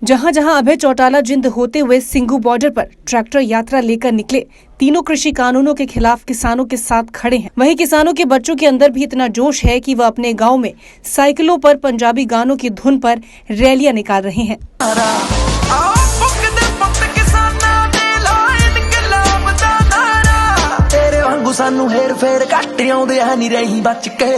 जहां जहां अभय चौटाला जिंद होते हुए सिंघू बॉर्डर पर ट्रैक्टर यात्रा लेकर निकले, तीनों कृषि कानूनों के खिलाफ किसानों के साथ खड़े हैं। वहीं किसानों के बच्चों के अंदर भी इतना जोश है कि वह अपने गांव में साइकिलों पर पंजाबी गानों की धुन पर रैलियां निकाल रहे हैं। सानू हेर फेर घट आउंदे है नी रही बच के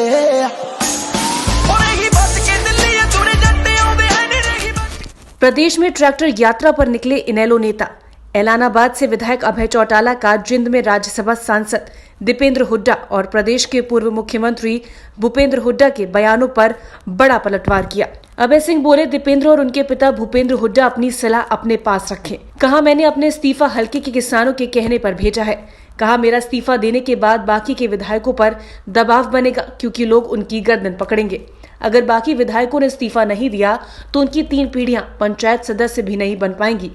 प्रदेश में ट्रैक्टर यात्रा पर निकले इनेलो नेता। ऐलानाबाद से विधायक अभय चौटाला का जिंद में राज्यसभा सांसद दीपेंद्र हुड्डा और प्रदेश के पूर्व मुख्यमंत्री भूपेंद्र हुड्डा के बयानों पर बड़ा पलटवार किया। अभय सिंह बोले, दीपेंद्र और उनके पिता भूपेंद्र हुड्डा अपनी सलाह अपने पास रखें। कहा, मैंने अपने इस्तीफा हल्के के किसानों के कहने पर भेजा है। कहा, मेरा इस्तीफा देने के बाद बाकी के विधायकों पर दबाव बनेगा क्योंकि लोग उनकी गर्दन पकड़ेंगे। अगर बाकी विधायकों ने इस्तीफा नहीं दिया तो उनकी 3 पीढ़ियां पंचायत सदस्य भी नहीं बन पाएंगी।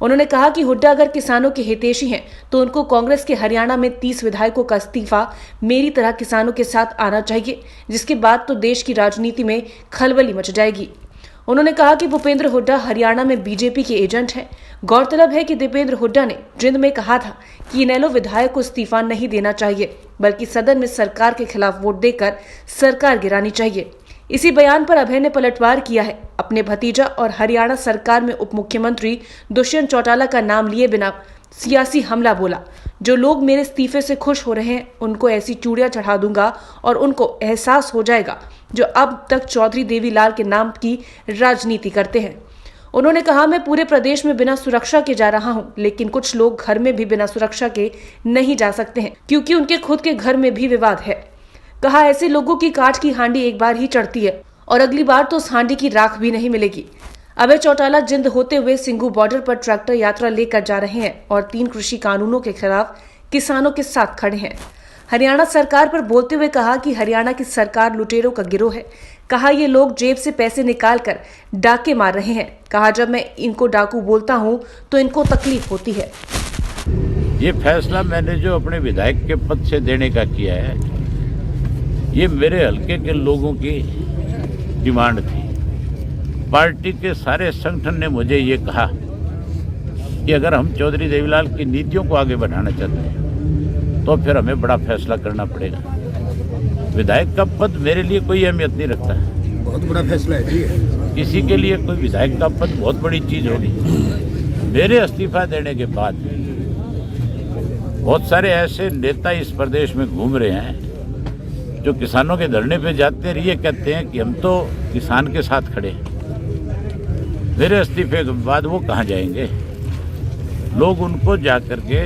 उन्होंने कहा कि हुड्डा अगर किसानों के हितैषी हैं तो उनको कांग्रेस के हरियाणा में 30 विधायकों का इस्तीफा मेरी तरह किसानों के साथ आना चाहिए, जिसके बाद तो देश की राजनीति में खलबली मच जाएगी। उन्होंने कहा कि भूपेंद्र हुड्डा हरियाणा में बीजेपी के एजेंट हैं। गौरतलब है कि दीपेंद्र हुड्डा ने जिंद में कहा था कि इनेलो विधायक को इस्तीफा नहीं देना चाहिए, बल्कि सदन में सरकार के खिलाफ वोट देकर सरकार गिरानी चाहिए। इसी बयान पर अभय ने पलटवार किया है। अपने भतीजा और हरियाणा सरकार में उप मुख्यमंत्री दुष्यंत चौटाला का नाम लिए बिना सियासी हमला बोला। जो लोग मेरे इस्तीफे से खुश हो रहे हैं उनको ऐसी चूड़ियां चढ़ा दूंगा और उनको एहसास हो जाएगा जो अब तक चौधरी देवीलाल के नाम की राजनीति करते हैं। उन्होंने कहा, मैं पूरे प्रदेश में बिना सुरक्षा के जा रहा हूं, लेकिन कुछ लोग घर में भी बिना सुरक्षा के नहीं जा सकते हैं क्योंकि उनके खुद के घर में भी विवाद है। कहा, ऐसे लोगों की काठ की हांडी एक बार ही चढ़ती है और अगली बार तो उस हांडी की राख भी नहीं मिलेगी। अभय चौटाला जिंद होते हुए सिंघू बॉर्डर पर ट्रैक्टर यात्रा लेकर जा रहे हैं और 3 कृषि कानूनों के खिलाफ किसानों के साथ खड़े हैं। हरियाणा सरकार पर बोलते हुए कहा कि हरियाणा की सरकार लुटेरों का गिरोह है। कहा, ये लोग जेब से पैसे निकाल कर डाके मार रहे हैं। कहा, जब मैं इनको डाकू बोलता हूं तो इनको तकलीफ होती है। ये फैसला मैंने जो अपने विधायक के पद से देने का किया है, ये मेरे हल्के के लोगों की डिमांड थी। पार्टी के सारे संगठन ने मुझे ये कहा कि अगर हम चौधरी देवीलाल की नीतियों को आगे बढ़ाना चाहते हैं तो फिर हमें बड़ा फैसला करना पड़ेगा। विधायक का पद मेरे लिए कोई अहमियत नहीं रखता है। बहुत बड़ा फैसला है। किसी के लिए कोई विधायक का पद बहुत बड़ी चीज होगी। मेरे इस्तीफा देने के बाद बहुत सारे ऐसे नेता इस प्रदेश में घूम रहे हैं जो किसानों के धरने पे जाते हैं, ये कहते हैं कि हम तो किसान के साथ खड़े हैं। मेरे इस्तीफे के बाद वो कहाँ जाएंगे? लोग उनको जा करके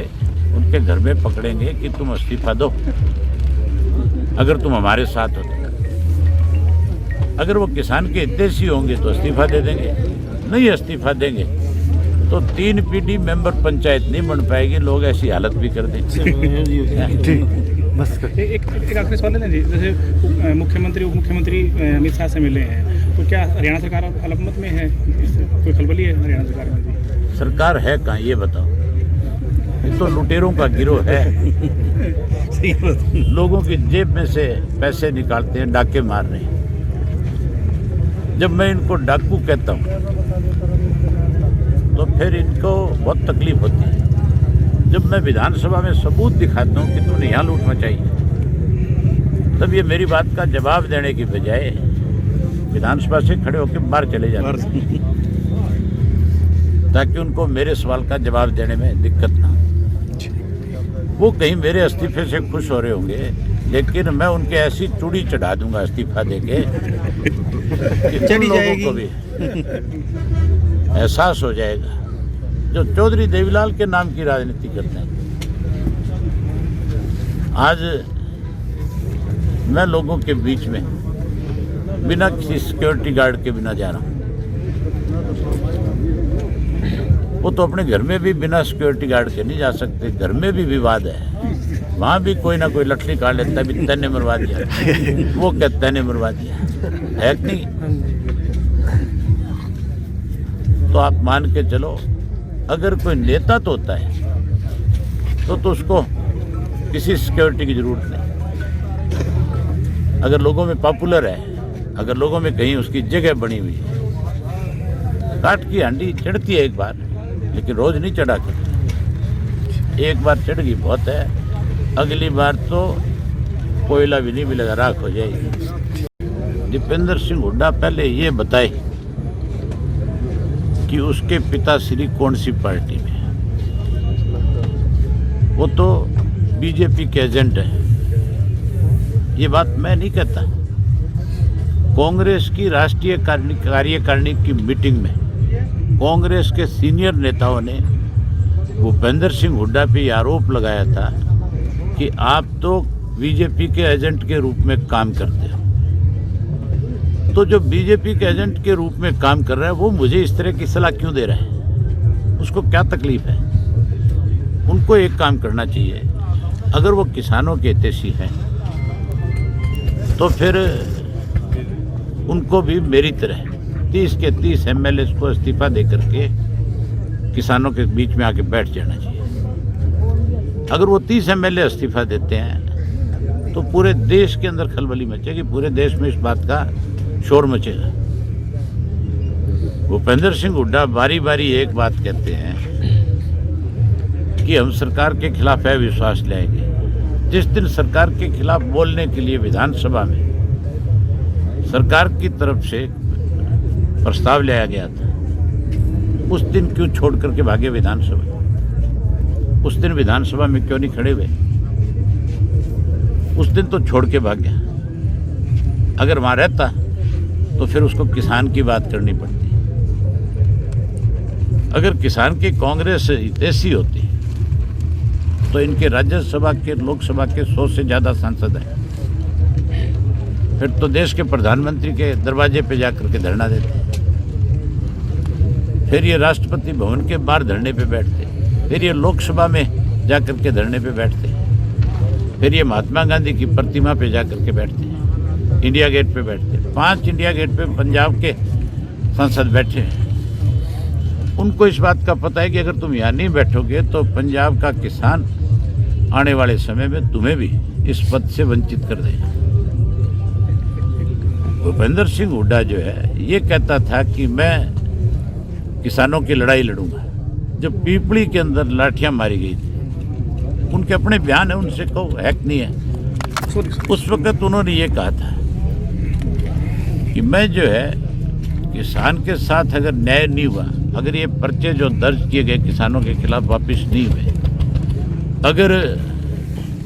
उनके घर में पकड़ेंगे कि तुम इस्तीफा दो, अगर तुम हमारे साथ हो। अगर वो किसान के हितैषी होंगे तो इस्तीफा दे देंगे, नहीं इस्तीफा देंगे तो 3 पीढ़ी मेंबर पंचायत नहीं बन पाएगी। लोग ऐसी हालत भी कर देंगे। एक आखिरी सवाल है जी, जैसे मुख्यमंत्री उप मुख्यमंत्री अमित शाह से मिले हैं, तो क्या हरियाणा सरकार अलगमत में है? कोई खलबली है हरियाणा सरकार में? सरकार है कहाँ, ये बताओ? ये तो लुटेरों का गिरोह है। लोगों की जेब में से पैसे निकालते हैं, डाके मार रहे हैं। जब मैं इनको डाकू कहता हूँ तो फिर इनको बहुत तकलीफ होती है। जब मैं विधानसभा में सबूत दिखाता हूँ कि तुमने यहाँ लूटना चाहिए, तब ये मेरी बात का जवाब देने की बजाय विधानसभा से खड़े होकर बाहर चले जाते हैं ताकि उनको मेरे सवाल का जवाब देने में दिक्कत ना हो। वो कहीं मेरे इस्तीफे से खुश हो रहे होंगे, लेकिन मैं उनके ऐसी चूड़ी चढ़ा दूंगा इस्तीफा देके कि उन लोगों को भी एहसास हो जाएगा जो चौधरी देवीलाल के नाम की राजनीति करते हैं। आज मैं लोगों के बीच में बिना किसी सिक्योरिटी गार्ड के बिना जा रहा हूँ। वो तो अपने घर में भी बिना सिक्योरिटी गार्ड के नहीं जा सकते। घर में भी विवाद है, वहाँ भी कोई ना कोई लठली काट लेता है, तैने मरवा दिया, वो कहता तैने मरवा दिया है कि नहीं? तो आप मान के चलो, अगर कोई नेता तो होता है तो उसको किसी सिक्योरिटी की जरूरत नहीं। अगर लोगों में पॉपुलर है, अगर लोगों में कहीं उसकी जगह बनी हुई है काट की हांडी चढ़ती है एक बार, लेकिन रोज नहीं चढ़ा करती। एक बार चढ़ गई बहुत है, अगली बार तो कोयला भी नहीं मिलेगा, राख हो जाएगी। दीपेंद्र सिंह हुड्डा पहले ये बताए कि उसके पिताश्री कौन सी पार्टी में है। वो तो बीजेपी के एजेंट है, ये बात मैं नहीं कहता। कांग्रेस की राष्ट्रीय कार्यकारिणी की मीटिंग में कांग्रेस के सीनियर नेताओं ने भूपेंद्र सिंह हुड्डा पे ये आरोप लगाया था कि आप तो बीजेपी के एजेंट के रूप में काम करते हो। तो जो बीजेपी के एजेंट के रूप में काम कर रहा है वो मुझे इस तरह की सलाह क्यों दे रहा है? उसको क्या तकलीफ है? उनको एक काम करना चाहिए, अगर वो किसानों के हितैषी हैं तो फिर उनको भी मेरी तरह 30 के 30 MLA को इस्तीफा दे करके किसानों के बीच में आके बैठ जाना चाहिए। अगर वो 30 MLA इस्तीफा देते हैं तो पूरे देश के अंदर खलबली मचेगी, पूरे देश में इस बात का शोर मचेगा। भूपेंद्र सिंह हुड्डा बारी बारी एक बात कहते हैं कि हम सरकार के खिलाफ अविश्वास लाएंगे। जिस दिन सरकार के खिलाफ बोलने के लिए विधानसभा में सरकार की तरफ से प्रस्ताव लाया गया था, उस दिन क्यों छोड़ करके भागे विधानसभा? उस दिन विधानसभा में क्यों नहीं खड़े हुए? उस दिन तो छोड़ के भाग गया। अगर वहां रहता तो फिर उसको किसान की बात करनी पड़ती। अगर किसान की कांग्रेस हितैषी होती तो इनके राज्यसभा के लोकसभा के 100 से ज़्यादा सांसद हैं, फिर तो देश के प्रधानमंत्री के दरवाजे पे जाकर के धरना देते, फिर ये राष्ट्रपति भवन के बाहर धरने पे बैठते, फिर ये लोकसभा में जाकर के धरने पे बैठते, फिर ये महात्मा गांधी की प्रतिमा पे जाकर के बैठते, इंडिया गेट पे बैठते। 5 इंडिया गेट पे पंजाब के सांसद बैठे हैं। उनको इस बात का पता है कि अगर तुम यहाँ नहीं बैठोगे तो पंजाब का किसान आने वाले समय में तुम्हें भी इस पद से वंचित कर देगा। भूपेंद्र सिंह हुड्डा जो है ये कहता था कि मैं किसानों की लड़ाई लड़ूंगा। जब पीपली के अंदर लाठियां मारी गई थी, उनके अपने बयान है, उनसे कहो हैक नहीं है। उस वक्त उन्होंने ये कहा था कि मैं जो है किसान के साथ अगर न्याय नहीं हुआ, अगर ये पर्चे जो दर्ज किए गए किसानों के खिलाफ वापस नहीं हुए, अगर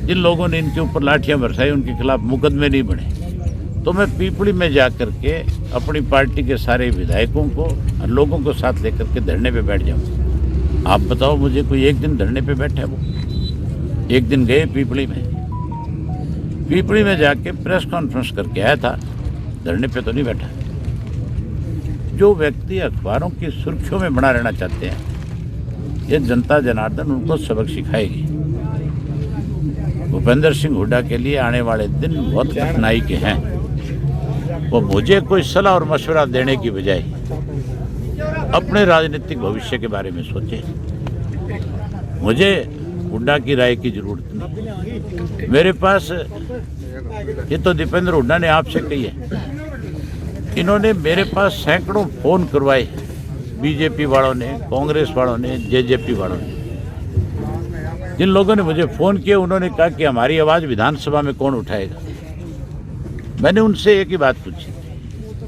जिन लोगों ने इनके ऊपर लाठियां बरसाई उनके खिलाफ मुकदमे नहीं बने, तो मैं पीपली में जाकर के अपनी पार्टी के सारे विधायकों को और लोगों को साथ लेकर के धरने पे बैठ जाऊँ। आप बताओ मुझे, कोई एक दिन धरने पे बैठा है? वो एक दिन गए पीपली में जाके प्रेस कॉन्फ्रेंस करके आया था, धरने पे तो नहीं बैठा। जो व्यक्ति अखबारों की सुर्खियों में बना रहना चाहते हैं, ये जनता जनार्दन उनको सबक सिखाएगी। भूपेंद्र सिंह हुड्डा के लिए आने वाले दिन बहुत कठिनाई के हैं। वो मुझे कोई सलाह और मशवरा देने की बजाय अपने राजनीतिक भविष्य के बारे में सोचे। मुझे हुड्डा की राय की जरूरत नहीं। मेरे पास, ये तो दीपेंद्र हुड्डा ने आपसे कही है, इन्होंने मेरे पास सैकड़ों फोन करवाए, बीजेपी वालों ने, कांग्रेस वालों ने, जेजेपी वालों ने। जिन लोगों ने मुझे फ़ोन किया उन्होंने कहा कि हमारी आवाज़ विधानसभा में कौन उठाएगा। मैंने उनसे एक ही बात पूछी,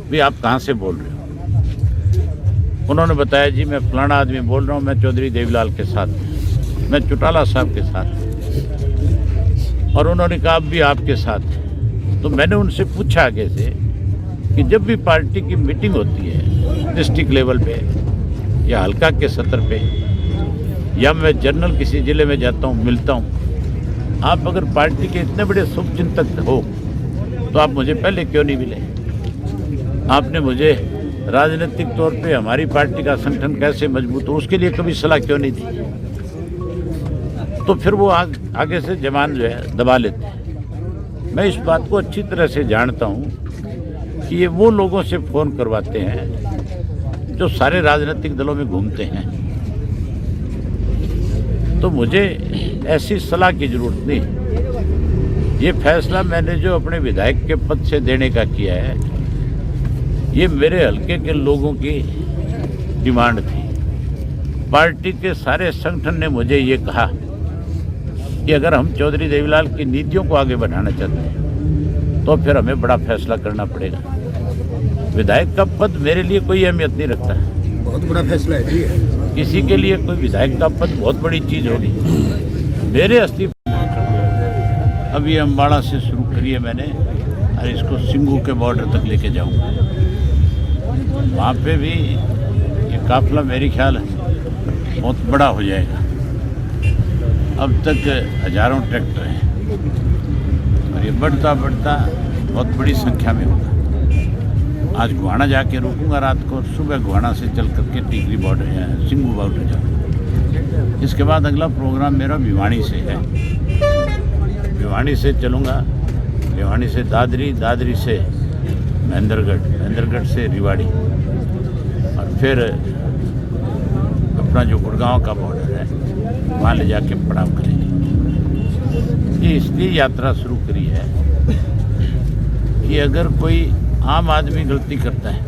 भाई आप कहाँ से बोल रहे हो? उन्होंने बताया जी मैं फलाना आदमी बोल रहा हूँ, मैं चौधरी देवीलाल के साथ, मैं चौटाला साहब के साथ। और उन्होंने कहा अब भी आपके साथ। तो मैंने उनसे पूछा आगे से कि जब भी पार्टी की मीटिंग होती है डिस्ट्रिक्ट लेवल पे या हल्का के सतर पे, या मैं जनरल किसी ज़िले में जाता हूँ, मिलता हूँ, आप अगर पार्टी के इतने बड़े शुभचिंतक हो तो आप मुझे पहले क्यों नहीं मिले? आपने मुझे राजनीतिक तौर पे हमारी पार्टी का संगठन कैसे मजबूत हो उसके लिए कभी सलाह क्यों नहीं दी? तो फिर वो आगे से जवान जो है दबा लेते हैं। मैं इस बात को अच्छी तरह से जानता हूँ कि ये वो लोगों से फ़ोन करवाते हैं जो सारे राजनीतिक दलों में घूमते हैं। तो मुझे ऐसी सलाह की ज़रूरत नहीं। ये फैसला मैंने जो अपने विधायक के पद से देने का किया है, ये मेरे हल्के के लोगों की डिमांड थी। पार्टी के सारे संगठन ने मुझे ये कहा कि अगर हम चौधरी देवीलाल की नीतियों को आगे बढ़ाना चाहते हैं तो फिर हमें बड़ा फैसला करना पड़ेगा। विधायक का पद मेरे लिए कोई अहमियत नहीं रखता। बहुत बड़ा फैसला है जी। किसी के लिए कोई विधायक का पद बहुत बड़ी चीज होगी। मेरे अस्तीफा अभी अम्बाड़ा से शुरू करिए मैंने और इसको सिंगू के बॉर्डर तक लेके जाऊंगा। वहाँ पे भी ये काफिला मेरी ख्याल बहुत बड़ा हो जाएगा। अब तक हजारों ट्रैक्टर हैं और ये बढ़ता बढ़ता बहुत बड़ी संख्या में होगा। आज गुहाना जाके रुकूंगा रात को और सुबह गुहाना से चल करके टीकरी बॉर्डर या सिंगू बॉर्डर जाऊँगा। इसके बाद अगला प्रोग्राम मेरा भिवानी से है। भिवानी से चलूँगा, भिवानी से दादरी, दादरी से महेंद्रगढ़, महेंद्रगढ़ से रिवाड़ी और फिर अपना जो गुड़गांव का बॉर्डर है वहाँ ले जाके पड़ाव करेंगे। ये इसलिए यात्रा शुरू करी है कि अगर कोई आम आदमी गलती करता है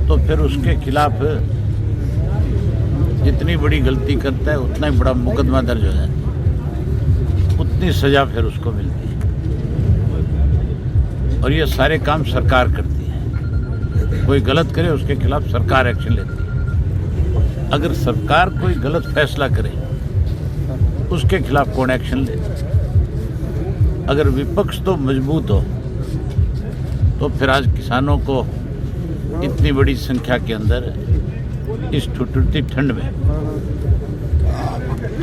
तो फिर उसके खिलाफ जितनी बड़ी गलती करता है उतना ही बड़ा मुकदमा दर्ज हो जाता है, उतनी सजा फिर उसको मिलती है। और ये सारे काम सरकार करती है। कोई गलत करे उसके खिलाफ सरकार एक्शन लेती है। अगर सरकार कोई गलत फैसला करे उसके खिलाफ कौन एक्शन ले? अगर विपक्ष तो मजबूत हो तो फिर आज किसानों को इतनी बड़ी संख्या के अंदर इस ठुठुरती ठंड में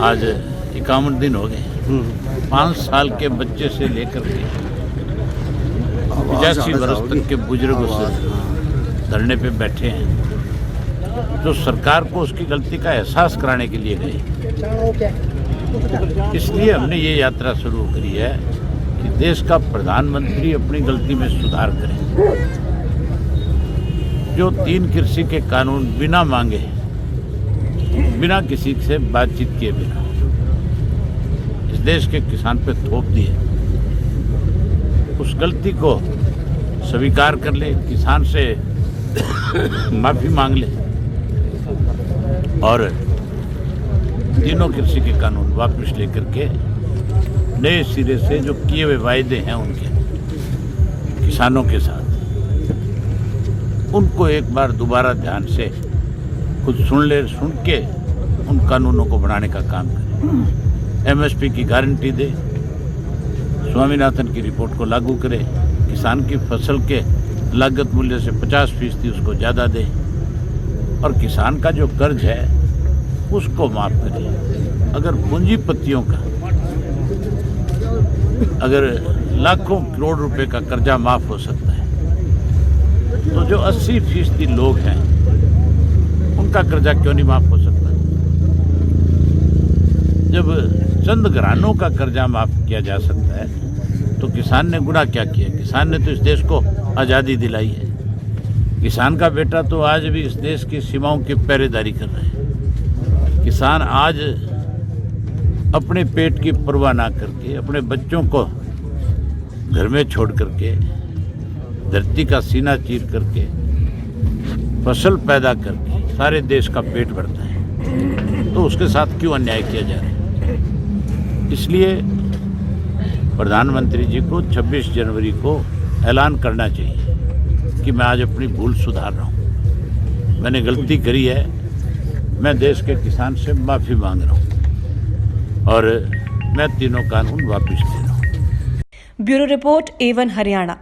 आज 51 दिन हो गए, 5 साल के बच्चे से लेकर के 85 वर्ष तक के बुजुर्ग उस धरने पे बैठे हैं जो सरकार को उसकी गलती का एहसास कराने के लिए गए। इसलिए हमने ये यात्रा शुरू करी है कि देश का प्रधानमंत्री अपनी गलती में सुधार करे। जो 3 कृषि के कानून बिना मांगे, बिना किसी से बातचीत किए बिना इस देश के किसान पे थोप दिए, उस गलती को स्वीकार कर ले, किसान से माफी मांग ले और तीनों कृषि के कानून वापस लेकर के नए सिरे से जो किए हुए वायदे हैं उनके किसानों के साथ उनको एक बार दोबारा ध्यान से खुद सुन के उन कानूनों को बनाने का काम करें। एमएसपी की गारंटी दे, स्वामीनाथन की रिपोर्ट को लागू करे, किसान की फसल के लागत मूल्य से 50% उसको ज़्यादा दे और किसान का जो कर्ज है उसको माफ़ करे। अगर पूंजीपतियों का अगर लाखों करोड़ रुपए का कर्जा माफ हो सकता है तो जो 80% लोग हैं उनका कर्जा क्यों नहीं माफ हो सकता? जब चंद घरानों का कर्जा माफ किया जा सकता है तो किसान ने गुनाह क्या किया? किसान ने तो इस देश को आज़ादी दिलाई है। किसान का बेटा तो आज भी इस देश की सीमाओं की पहरेदारी कर रहा है। किसान आज अपने पेट की परवाह ना करके अपने बच्चों को घर में छोड़ करके धरती का सीना चीर करके फसल पैदा करके सारे देश का पेट भरता है, तो उसके साथ क्यों अन्याय किया जा रहा है? इसलिए प्रधानमंत्री जी को 26 जनवरी को ऐलान करना चाहिए कि मैं आज अपनी भूल सुधार रहा हूँ, मैंने गलती करी है, मैं देश के किसान से माफ़ी मांग रहा हूँ और मैं तीनों कानून वापस ले रहा हूँ। Bureau report A1 Haryana.